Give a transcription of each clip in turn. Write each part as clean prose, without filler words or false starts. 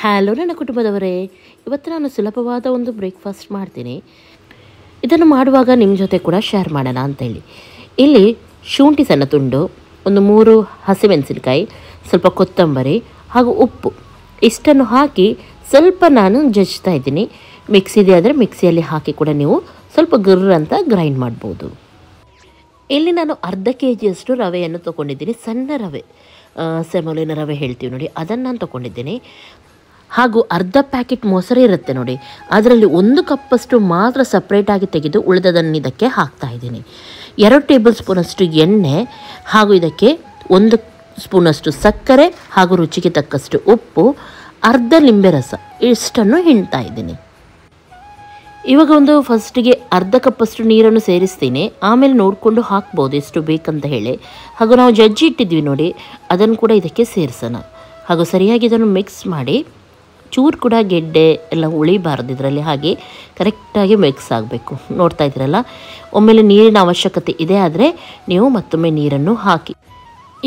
Hello ನನ್ನ ಕುಟುಂಬದವರೇ, ಇವತ್ತು ನಾನು ಸುಲಭವಾದ ಒಂದು ಬ್ರೇಕ್ಫಾಸ್ಟ್ ಮಾಡ್ತೀನಿ. ಇದನ್ನು ಮಾಡುವಾಗ ನಿಮ್ಮ ಜೊತೆ ಕೂಡ ಶೇರ್ ಮಾಡೋಣ ಅಂತೇಳಿ. ಇಲ್ಲಿ ಶುಂಠಿ ಸಣ್ಣ ತುಂಡು, ಒಂದು 3 ಹಸಿಮೆಣಸಿನಕಾಯಿ, ಸ್ವಲ್ಪ ಕೊತ್ತಂಬರಿ ಹಾಗೂ ಉಪ್ಪು ಇಷ್ಟನ್ನು ಹಾಕಿ ಸ್ವಲ್ಪ ನಾನು ಜಜ್ತಾ ಇದ್ದೀನಿ. ಮಿಕ್ಸಿ ಇದೆ ಆದರೆ ಮಿಕ್ಸಿಯಲ್ಲಿ ಹಾಕಿ ಕೂಡ ನೀವು ಸ್ವಲ್ಪ ಗುರ್ರ ಅಂತ ಗ್ರೈಂಡ್ ಮಾಡ್ಬೋದು. ಇಲ್ಲಿ ನಾನು ಅರ್ಧ kg ರವೆಯನ್ನು ತೊಗೊಂಡಿದ್ದೀನಿ. ಸಣ್ಣ ರವೆ, ಸೆಮೋಲಿನ ರವೆ ಹೇಳ್ತೀವಿ ನೋಡಿ, ಅದನ್ನು ನಾನು ತೊಗೊಂಡಿದ್ದೀನಿ. ಹಾಗೂ ಅರ್ಧ ಪ್ಯಾಕೆಟ್ ಮೊಸರು ಇರುತ್ತೆ ನೋಡಿ, ಅದರಲ್ಲಿ 1 ಕಪ್ಪಷ್ಟು ಮಾತ್ರ ಸಪ್ರೇಟಾಗಿ ತೆಗೆದು ಉಳಿದದನ್ನು ಇದಕ್ಕೆ ಹಾಕ್ತಾ ಇದ್ದೀನಿ. 2 ಟೇಬಲ್ ಸ್ಪೂನಷ್ಟು ಎಣ್ಣೆ ಹಾಗೂ ಇದಕ್ಕೆ 1 ಸ್ಪೂನಷ್ಟು ಸಕ್ಕರೆ ಹಾಗೂ ರುಚಿಗೆ ತಕ್ಕಷ್ಟು ಉಪ್ಪು, ಅರ್ಧ ಲಿಂಬೆ ರಸ ಇಷ್ಟನ್ನು ಹಿಂಡ್ತಾ ಇದ್ದೀನಿ. ಇವಾಗ ಫಸ್ಟಿಗೆ ಅರ್ಧ ಕಪ್ಪಷ್ಟು ನೀರನ್ನು ಸೇರಿಸ್ತೀನಿ. ಆಮೇಲೆ ನೋಡಿಕೊಂಡು ಹಾಕ್ಬೋದು ಎಷ್ಟು ಬೇಕಂತ ಹೇಳಿ. ಹಾಗೂ ನಾವು ಜಜ್ಜಿ ಇಟ್ಟಿದ್ವಿ ನೋಡಿ, ಅದನ್ನು ಕೂಡ ಇದಕ್ಕೆ ಸೇರಿಸೋಣ. ಹಾಗೂ ಸರಿಯಾಗಿ ಇದನ್ನು ಮಿಕ್ಸ್ ಮಾಡಿ, ಚೂರು ಕೂಡ ಗೆಡ್ಡೆ ಎಲ್ಲ ಉಳಿಬಾರ್ದು ಇದರಲ್ಲಿ. ಹಾಗೆ ಕರೆಕ್ಟಾಗಿ ಮಿಕ್ಸ್ ಆಗಬೇಕು. ನೋಡ್ತಾ ಇದ್ದೀರಲ್ಲ, ಒಮ್ಮೆಲೆ ನೀರಿನ ಅವಶ್ಯಕತೆ ಇದೆ ಆದರೆ ನೀವು ಮತ್ತೊಮ್ಮೆ ನೀರನ್ನು ಹಾಕಿ.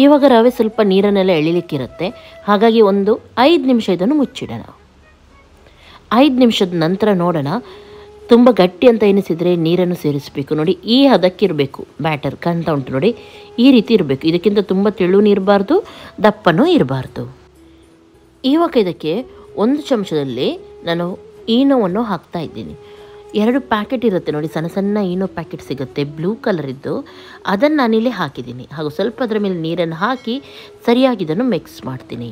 ಇವಾಗ ರವೆ ಸ್ವಲ್ಪ ನೀರನ್ನೆಲ್ಲ ಎಳಿಲಿಕ್ಕಿರುತ್ತೆ, ಹಾಗಾಗಿ 5 ನಿಮಿಷ ಇದನ್ನು ಮುಚ್ಚಿಡೋಣ. 5 ನಿಮಿಷದ ನಂತರ ನೋಡೋಣ. ತುಂಬ ಗಟ್ಟಿ ಅಂತ ಎನಿಸಿದರೆ ನೀರನ್ನು ಸೇರಿಸಬೇಕು. ನೋಡಿ, ಈ ಹದಕ್ಕಿರಬೇಕು ಬ್ಯಾಟರ್. ಕಾಣ್ತಾ ಉಂಟು ನೋಡಿ, ಈ ರೀತಿ ಇರಬೇಕು. ಇದಕ್ಕಿಂತ ತುಂಬ ತೆಳುನೂ ಇರಬಾರ್ದು, ದಪ್ಪನೂ ಇರಬಾರ್ದು. ಇವಾಗ ಇದಕ್ಕೆ 1 ಚಮಚದಲ್ಲಿ ನಾನು ಈನೋವನ್ನು ಹಾಕ್ತಾ ಇದ್ದೀನಿ. 2 ಪ್ಯಾಕೆಟ್ ಇರುತ್ತೆ ನೋಡಿ, ಸಣ್ಣ ಸಣ್ಣ ಈನೋ ಪ್ಯಾಕೆಟ್ ಸಿಗುತ್ತೆ ಬ್ಲೂ ಕಲರಿದ್ದು, ಅದನ್ನು ನಾನಿಲ್ಲಿ ಹಾಕಿದ್ದೀನಿ. ಹಾಗೂ ಸ್ವಲ್ಪ ಅದರ ಮೇಲೆ ನೀರನ್ನು ಹಾಕಿ ಸರಿಯಾಗಿ ಇದನ್ನು ಮಿಕ್ಸ್ ಮಾಡ್ತೀನಿ.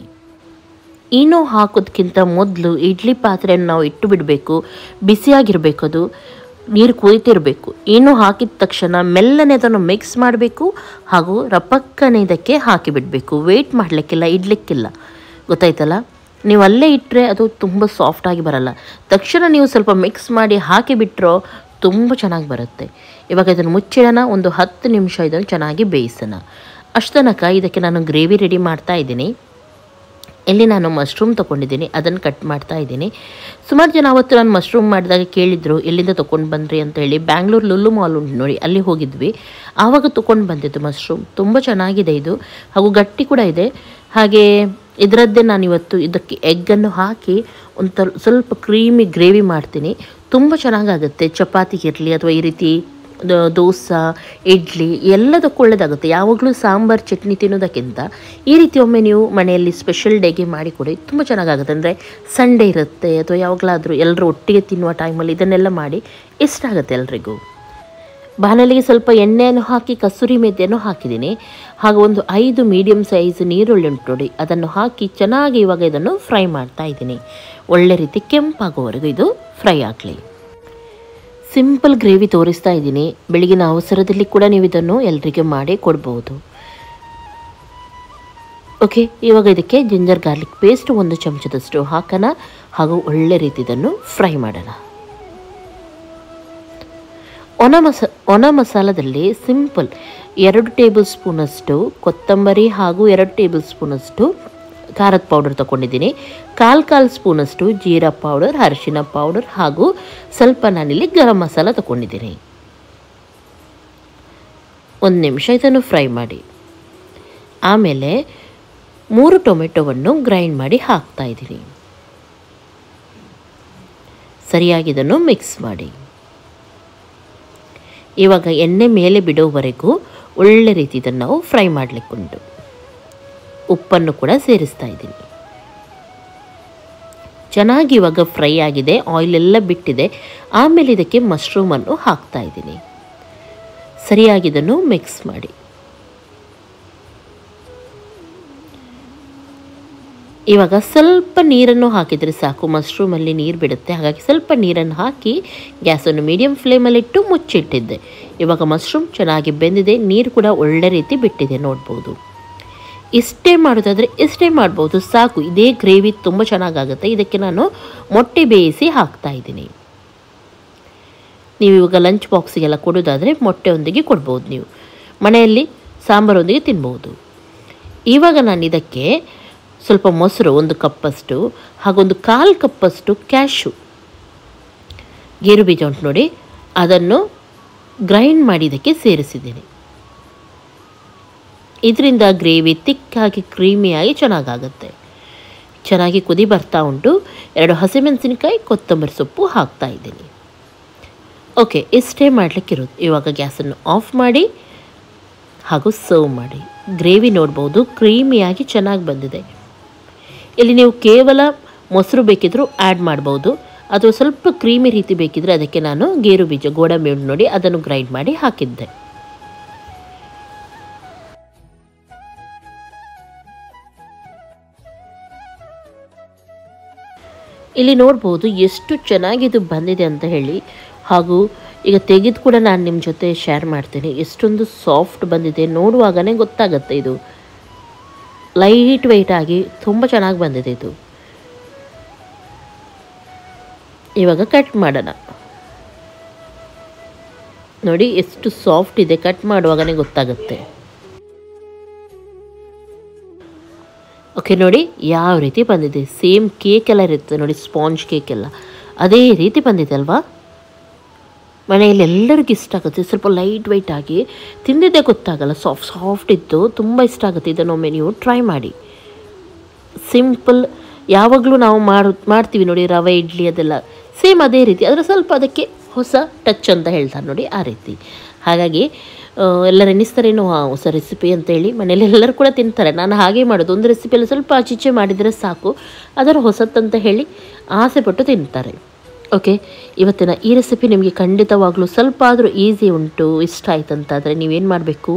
ಈನೋ ಹಾಕೋದಕ್ಕಿಂತ ಮೊದಲು ಇಡ್ಲಿ ಪಾತ್ರೆಯನ್ನು ನಾವು ಇಟ್ಟು ಬಿಡಬೇಕು. ಬಿಸಿಯಾಗಿರಬೇಕು, ಅದು ನೀರು ಕುದಿತಿರಬೇಕು. ಈನೋ ಹಾಕಿದ ತಕ್ಷಣ ಮೆಲ್ಲನೆ ಅದನ್ನು ಮಿಕ್ಸ್ ಮಾಡಬೇಕು ಹಾಗೂ ರಪಕ್ಕನೆ ಇದಕ್ಕೆ ಹಾಕಿಬಿಡಬೇಕು. ವೆಯ್ಟ್ ಮಾಡಲಿಕ್ಕಿಲ್ಲ, ಇಡಲಿಕ್ಕಿಲ್ಲ. ಗೊತ್ತಾಯ್ತಲ್ಲ? ನೀವು ಅಲ್ಲೇ ಇಟ್ಟರೆ ಅದು ತುಂಬ ಸಾಫ್ಟಾಗಿ ಬರಲ್ಲ. ತಕ್ಷಣ ನೀವು ಸ್ವಲ್ಪ ಮಿಕ್ಸ್ ಮಾಡಿ ಹಾಕಿಬಿಟ್ರೋ ತುಂಬ ಚೆನ್ನಾಗಿ ಬರುತ್ತೆ. ಇವಾಗ ಇದನ್ನು ಮುಚ್ಚಿಡೋಣ. 10 ನಿಮಿಷ ಇದನ್ನು ಚೆನ್ನಾಗಿ ಬೇಯಿಸೋಣ. ಅಷ್ಟು ತನಕ ಇದಕ್ಕೆ ನಾನು ಗ್ರೇವಿ ರೆಡಿ ಮಾಡ್ತಾ ಇದ್ದೀನಿ. ಇಲ್ಲಿ ನಾನು ಮಶ್ರೂಮ್ ತೊಗೊಂಡಿದ್ದೀನಿ, ಅದನ್ನು ಕಟ್ ಮಾಡ್ತಾ ಇದ್ದೀನಿ. ಸುಮಾರು ಜನ ಅವತ್ತು ನಾನು ಮಶ್ರೂಮ್ ಮಾಡಿದಾಗ ಕೇಳಿದರು ಎಲ್ಲಿಂದ ತೊಗೊಂಡು ಬಂದ್ರಿ ಅಂತ ಹೇಳಿ. ಬ್ಯಾಂಗ್ಳೂರು ಲುಲ್ಲು ಮಾಲ್ ಉಂಟು ನೋಡಿ, ಅಲ್ಲಿ ಹೋಗಿದ್ವಿ. ಆವಾಗ ತೊಗೊಂಡು ಬಂದಿದ್ದು ಮಶ್ರೂಮ್. ತುಂಬ ಚೆನ್ನಾಗಿದೆ ಇದು, ಹಾಗೂ ಗಟ್ಟಿ ಕೂಡ ಇದೆ. ಹಾಗೆ ಇದರದ್ದೇ ನಾನಿವತ್ತು ಇದಕ್ಕೆ ಎಗ್ಗನ್ನು ಹಾಕಿ ಸ್ವಲ್ಪ ಕ್ರೀಮಿ ಗ್ರೇವಿ ಮಾಡ್ತೀನಿ. ತುಂಬ ಚೆನ್ನಾಗಾಗುತ್ತೆ. ಚಪಾತಿಗಿರಲಿ ಅಥವಾ ಈ ರೀತಿ ದೋಸೆ, ಇಡ್ಲಿ ಎಲ್ಲದಕ್ಕೂ ಒಳ್ಳೆಯದಾಗುತ್ತೆ. ಯಾವಾಗಲೂ ಸಾಂಬಾರು ಚಟ್ನಿ ತಿನ್ನೋದಕ್ಕಿಂತ ಈ ರೀತಿ ಒಮ್ಮೆ ನೀವು ಮನೆಯಲ್ಲಿ ಸ್ಪೆಷಲ್ ಡೇಗೆ ಮಾಡಿಕೊಡಿ, ತುಂಬ ಚೆನ್ನಾಗಾಗುತ್ತೆ. ಅಂದರೆ ಸಂಡೇ ಇರುತ್ತೆ ಅಥವಾ ಯಾವಾಗಲಾದರೂ ಎಲ್ಲರೂ ಒಟ್ಟಿಗೆ ತಿನ್ನುವ ಟೈಮಲ್ಲಿ ಇದನ್ನೆಲ್ಲ ಮಾಡಿ ಇಷ್ಟ ಆಗುತ್ತೆ ಎಲ್ರಿಗೂ. ಬಾಣಲಿಗೆ ಸ್ವಲ್ಪ ಎಣ್ಣೆಯನ್ನು ಹಾಕಿ ಕಸೂರಿ ಮೆಂತ್ಯವನ್ನು ಹಾಕಿದ್ದೀನಿ. ಹಾಗೂ 5 ಮೀಡಿಯಮ್ ಸೈಜ್ ನೀರುಳ್ಳಿ ಉಂಟು ನೋಡಿ, ಅದನ್ನು ಹಾಕಿ ಚೆನ್ನಾಗಿ ಇವಾಗ ಇದನ್ನು ಫ್ರೈ ಮಾಡ್ತಾ ಇದ್ದೀನಿ. ಒಳ್ಳೆ ರೀತಿ ಕೆಂಪಾಗೋವರೆಗೂ ಇದು ಫ್ರೈ ಆಗಲಿ. ಸಿಂಪಲ್ ಗ್ರೇವಿ ತೋರಿಸ್ತಾ ಇದ್ದೀನಿ. ಬೆಳಗಿನ ಅವಸರದಲ್ಲಿ ಕೂಡ ನೀವು ಇದನ್ನು ಎಲ್ಲರಿಗೆ ಮಾಡಿ ಕೊಡ್ಬೋದು. ಓಕೆ, ಇವಾಗ ಇದಕ್ಕೆ ಜಿಂಜರ್ ಗಾರ್ಲಿಕ್ ಪೇಸ್ಟ್ 1 ಚಮಚದಷ್ಟು ಹಾಕೋಣ. ಹಾಗೂ ಒಳ್ಳೆ ರೀತಿ ಇದನ್ನು ಫ್ರೈ ಮಾಡೋಣ. ಒಣ ಮಸಾಲದಲ್ಲಿ ಸಿಂಪಲ್ 2 ಟೇಬಲ್ ಸ್ಪೂನಷ್ಟು ಕೊತ್ತಂಬರಿ ಹಾಗೂ 2 ಟೇಬಲ್ ಸ್ಪೂನಷ್ಟು ಖಾರದ ಪೌಡರ್ ತೊಗೊಂಡಿದ್ದೀನಿ. 1/4 ಸ್ಪೂನಷ್ಟು ಜೀರಾ ಪೌಡರ್, ಅರಿಶಿನ ಪೌಡರ್ ಹಾಗೂ ಸ್ವಲ್ಪ ನಾನಿಲ್ಲಿ ಗರಂ ಮಸಾಲ ತೊಗೊಂಡಿದ್ದೀನಿ. 1 ನಿಮಿಷ ಇದನ್ನು ಫ್ರೈ ಮಾಡಿ. ಆಮೇಲೆ 3 ಟೊಮೆಟೊವನ್ನು ಗ್ರೈಂಡ್ ಮಾಡಿ ಹಾಕ್ತಾ ಇದ್ದೀನಿ. ಸರಿಯಾಗಿ ಇದನ್ನು ಮಿಕ್ಸ್ ಮಾಡಿ. ಇವಾಗ ಎಣ್ಣೆ ಮೇಲೆ ಬಿಡೋವರೆಗೂ ಒಳ್ಳೆ ರೀತಿ ಇದನ್ನು ನಾವು ಫ್ರೈ ಮಾಡಲಿಕ್ಕುಂಟು. ಉಪ್ಪನ್ನು ಕೂಡ ಸೇರಿಸ್ತಾ ಇದ್ದೀನಿ. ಚೆನ್ನಾಗಿ ಇವಾಗ ಫ್ರೈ ಆಗಿದೆ, ಆಯಿಲ್ ಎಲ್ಲ ಬಿಟ್ಟಿದೆ. ಆಮೇಲೆ ಇದಕ್ಕೆ ಮಶ್ರೂಮನ್ನು ಹಾಕ್ತಾ ಇದ್ದೀನಿ. ಸರಿಯಾಗಿ ಇದನ್ನು ಮಿಕ್ಸ್ ಮಾಡಿ. ಇವಾಗ ಸ್ವಲ್ಪ ನೀರನ್ನು ಹಾಕಿದರೆ ಸಾಕು, ಮಶ್ರೂಮಲ್ಲಿ ನೀರು ಬಿಡುತ್ತೆ. ಹಾಗಾಗಿ ಸ್ವಲ್ಪ ನೀರನ್ನು ಹಾಕಿ ಗ್ಯಾಸನ್ನು ಮೀಡಿಯಮ್ ಫ್ಲೇಮಲ್ಲಿಟ್ಟು ಮುಚ್ಚಿಟ್ಟಿದ್ದೆ. ಇವಾಗ ಮಶ್ರೂಮ್ ಚೆನ್ನಾಗಿ ಬೆಂದಿದೆ, ನೀರು ಕೂಡ ಒಳ್ಳೆ ರೀತಿ ಬಿಟ್ಟಿದೆ ನೋಡ್ಬೋದು. ಇಷ್ಟೇ ಮಾಡೋದಾದರೆ ಇಷ್ಟೇ ಮಾಡ್ಬೋದು, ಸಾಕು. ಇದೇ ಗ್ರೇವಿ ತುಂಬ ಚೆನ್ನಾಗಾಗುತ್ತೆ. ಇದಕ್ಕೆ ನಾನು ಮೊಟ್ಟೆ ಬೇಯಿಸಿ ಹಾಕ್ತಾ ಇದ್ದೀನಿ. ನೀವು ಇವಾಗ ಲಂಚ್ ಬಾಕ್ಸಿಗೆಲ್ಲ ಕೊಡೋದಾದರೆ ಮೊಟ್ಟೆಯೊಂದಿಗೆ ಕೊಡ್ಬೋದು. ನೀವು ಮನೆಯಲ್ಲಿ ಸಾಂಬಾರೊಂದಿಗೆ ತಿನ್ಬೋದು. ಇವಾಗ ನಾನು ಇದಕ್ಕೆ ಸ್ವಲ್ಪ ಮೊಸರು 1 ಕಪ್ಪಷ್ಟು ಹಾಗೂ 1/4 ಕಪ್ಪಷ್ಟು ಕ್ಯಾಶು ಗೇರು ಬೀಜ ಉಂಟು ನೋಡಿ, ಅದನ್ನು ಗ್ರೈಂಡ್ ಮಾಡಿ ಇದಕ್ಕೆ ಸೇರಿಸಿದ್ದೀನಿ. ಇದರಿಂದ ಗ್ರೇವಿ ತಿಕ್ಕಾಗಿ ಕ್ರೀಮಿಯಾಗಿ ಚೆನ್ನಾಗಾಗುತ್ತೆ. ಚೆನ್ನಾಗಿ ಕುದಿ ಬರ್ತಾ ಉಂಟು. 2 ಹಸಿಮೆಣಸಿನಕಾಯಿ, ಕೊತ್ತಂಬರಿ ಸೊಪ್ಪು ಹಾಕ್ತಾ ಇದ್ದೀನಿ. ಓಕೆ, ಇಷ್ಟೇ ಮಾಡಲಿಕ್ಕಿರೋದು. ಇವಾಗ ಗ್ಯಾಸನ್ನು ಆಫ್ ಮಾಡಿ ಹಾಗೂ ಸರ್ವ್ ಮಾಡಿ. ಗ್ರೇವಿ ನೋಡ್ಬೋದು, ಕ್ರೀಮಿಯಾಗಿ ಚೆನ್ನಾಗಿ ಬಂದಿದೆ. ಇಲ್ಲಿ ನೀವು ಕೇವಲ ಮೊಸರು ಬೇಕಿದ್ರೂ ಆ್ಯಡ್ ಮಾಡ್ಬೋದು, ಅಥವಾ ಸ್ವಲ್ಪ ಕ್ರೀಮಿ ರೀತಿ ಬೇಕಿದ್ರೆ ಅದಕ್ಕೆ ನಾನು ಗೇರು ಬೀಜ, ಗೋಡಂಬಿ ಉಂಟು ನೋಡಿ, ಅದನ್ನು ಗ್ರೈಂಡ್ ಮಾಡಿ ಹಾಕಿದ್ದೆ. ಇಲ್ಲಿ ನೋಡ್ಬೋದು ಎಷ್ಟು ಚೆನ್ನಾಗಿದು ಬಂದಿದೆ ಅಂತ ಹೇಳಿ. ಹಾಗೂ ಈಗ ತೆಗೆದು ಕೂಡ ನಾನು ನಿಮ್ಮ ಜೊತೆ ಶೇರ್ ಮಾಡ್ತೀನಿ. ಎಷ್ಟೊಂದು ಸಾಫ್ಟ್ ಬಂದಿದೆ, ನೋಡುವಾಗಲೇ ಗೊತ್ತಾಗುತ್ತೆ. ಇದು ಲೈಟ್ ವೆಯ್ಟ್ ಆಗಿ ತುಂಬ ಚೆನ್ನಾಗಿ ಬಂದಿದೆ ಇದು. ಇವಾಗ ಕಟ್ ಮಾಡೋಣ. ನೋಡಿ ಎಷ್ಟು ಸಾಫ್ಟ್ ಇದೆ, ಕಟ್ ಮಾಡುವಾಗಲೇ ಗೊತ್ತಾಗುತ್ತೆ. ಓಕೆ, ನೋಡಿ ಯಾವ ರೀತಿ ಬಂದಿದೆ. ಸೇಮ್ ಕೇಕ್ ಎಲ್ಲ ಇರುತ್ತೆ ನೋಡಿ, ಸ್ಪಾಂಜ್ ಕೇಕ್ ಎಲ್ಲ ಅದೇ ರೀತಿ ಬಂದಿದೆ ಅಲ್ವಾ. ಮನೆಯಲ್ಲಿ ಎಲ್ಲರಿಗೂ ಇಷ್ಟ ಆಗುತ್ತೆ. ಸ್ವಲ್ಪ ಲೈಟ್ ವೆಯ್ಟ್ ಆಗಿ ತಿಂದಿದ್ದೇ ಗೊತ್ತಾಗಲ್ಲ, ಸಾಫ್ಟ್ ಇತ್ತು, ತುಂಬ ಇಷ್ಟ ಆಗುತ್ತೆ. ಇದನ್ನೊಮ್ಮೆ ನೀವು ಟ್ರೈ ಮಾಡಿ. ಸಿಂಪಲ್, ಯಾವಾಗಲೂ ನಾವು ಮಾಡ್ತೀವಿ ನೋಡಿ ರವೆ ಇಡ್ಲಿ, ಅದೆಲ್ಲ ಸೇಮ್ ಅದೇ ರೀತಿ, ಆದರೆ ಸ್ವಲ್ಪ ಅದಕ್ಕೆ ಹೊಸ ಟಚ್ ಅಂತ ಹೇಳ್ತಾರೆ ನೋಡಿ, ಆ ರೀತಿ. ಹಾಗಾಗಿ ಎಲ್ಲರೂ ಎನ್ನಿಸ್ತಾರೇನೋ ಹೊಸ ರೆಸಿಪಿ ಅಂತೇಳಿ. ಮನೇಲಿ ಎಲ್ಲರೂ ಕೂಡ ತಿಂತಾರೆ. ನಾನು ಹಾಗೆ ಮಾಡೋದು, ಒಂದು ರೆಸಿಪಿಯಲ್ಲಿ ಸ್ವಲ್ಪ ಆಚೀಚೆ ಮಾಡಿದರೆ ಸಾಕು, ಅದರ ಹೊಸತ್ತಂತ ಹೇಳಿ ಆಸೆಪಟ್ಟು ತಿಂತಾರೆ. ಓಕೆ, ಇವತ್ತಿನ ಈ ರೆಸಿಪಿ ನಿಮಗೆ ಖಂಡಿತವಾಗ್ಲೂ ಸ್ವಲ್ಪ ಆದರೂ ಈಸಿ ಉಂಟು, ಇಷ್ಟ ಆಯ್ತು ಅಂತಾದರೆ ನೀವೇನು ಮಾಡಬೇಕು,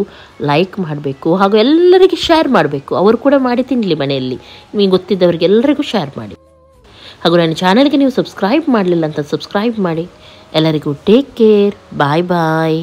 ಲೈಕ್ ಮಾಡಬೇಕು, ಹಾಗೂ ಎಲ್ಲರಿಗೆ ಶೇರ್ ಮಾಡಬೇಕು. ಅವರು ಕೂಡ ಮಾಡಿ ತಿನ್ನಲಿ ಮನೆಯಲ್ಲಿ. ನಿಮಗೆ ಗೊತ್ತಿದ್ದವರಿಗೆ ಎಲ್ಲರಿಗೂ ಶೇರ್ ಮಾಡಿ. ಹಾಗೂ ನನ್ನ ಚಾನಲ್ಗೆ ನೀವು ಸಬ್ಸ್ಕ್ರೈಬ್ ಮಾಡಲಿಲ್ಲ ಅಂತ ಸಬ್ಸ್ಕ್ರೈಬ್ ಮಾಡಿ. ಎಲ್ಲರಿಗೂ ಟೇಕ್ ಕೇರ್, ಬಾಯ್ ಬಾಯ್.